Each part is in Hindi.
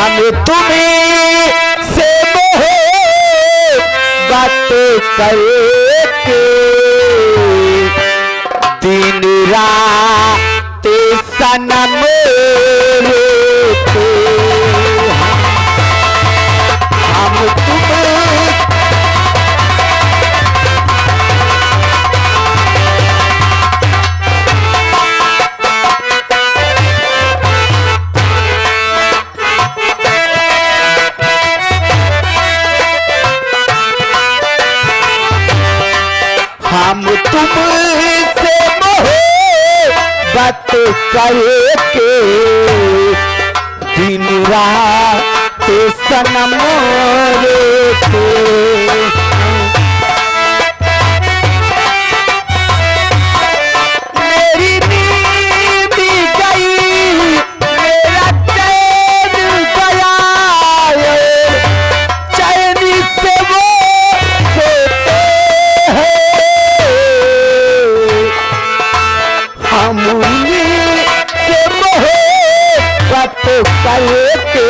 हम तुम्हें से बातें करके दिन रात सनम रोते हम तुम्हें हम तुमसे मोहब्बत करके दिन रात सनम रोते मेरी नींद गई मेरा चैन गया चैन से वो सोते हम से मोहब्बत करके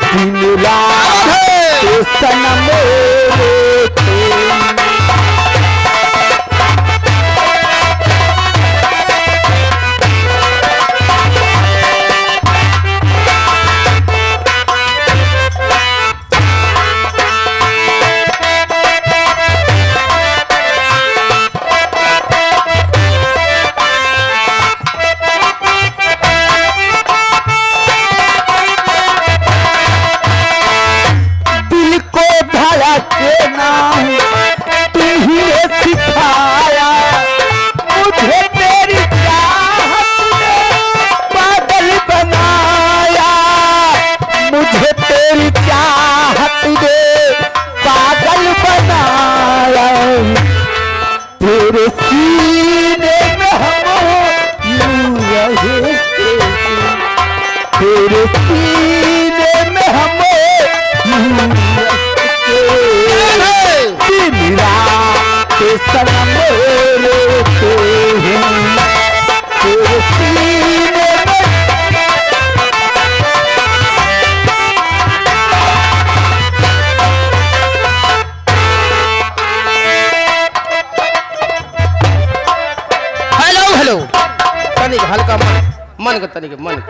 दिन रात सनम रोते तेरे सीने में हम यूं रहे तेरे सीने में हम यूं रहे दिन रात सनम रोते हैं तेरे सीने में हल्का मन का तनिक मन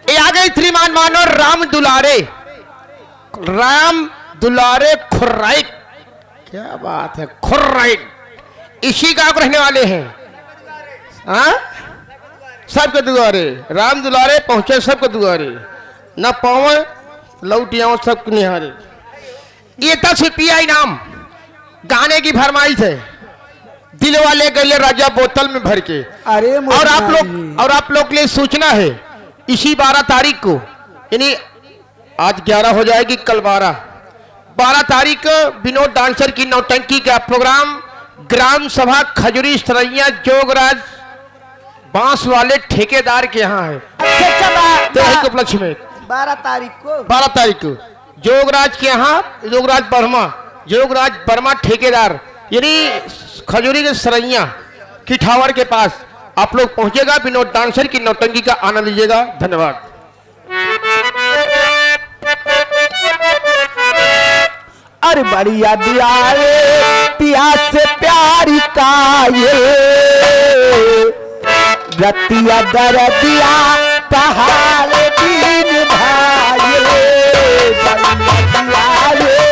ये आ गई श्रीमान मानो राम दुलारे खुर्राइट क्या बात है खुर्राइट इसी का आप रहने वाले हैं हाँ सबके दुआरे राम दुलारे पहुंचे सबके दुआरे न पावे लौट आओ सबके निहारे ये था सिपिया इनाम गाने की फरमाइश है दिल वाले गले राजा बोतल में भर के अरे और आप लोग के लिए सूचना है इसी 12 तारीख को यानी आज 11 हो जाएगी कल 12 तारीख को विनोद डांसर की नौटंकी का प्रोग्राम ग्राम सभा खजुरी सरैया जोगराज बांस वाले ठेकेदार के यहाँ है तो उपलक्ष्य में 12 तारीख को जोगराज के यहाँ जोगराज वर्मा ठेकेदार यानी खजूरी के सरैया की ठावर के पास आप लोग पहुंचेगा विनोद डांसर की नौटंकी का आनंद लीजिएगा धन्यवाद अरे बड़ी याद आए पिया से प्यारी का ये रतिया दरदिया पहाड़ दीन भाई बड़ी याद आए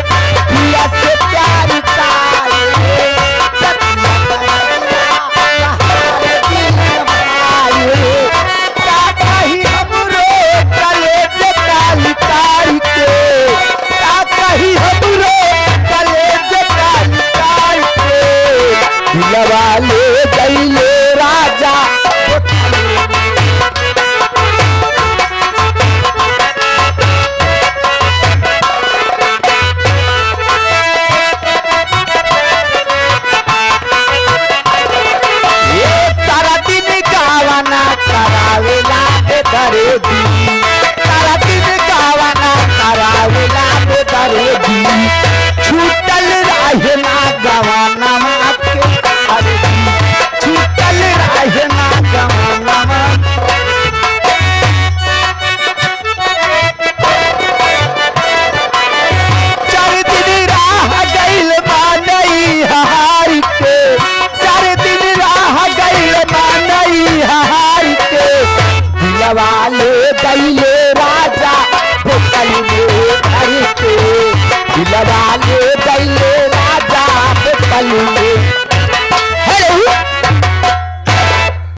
पिया से प्यारी का ले गईले राजा दिलवा ले गईले राजा बोतल में भर के दिलवा ले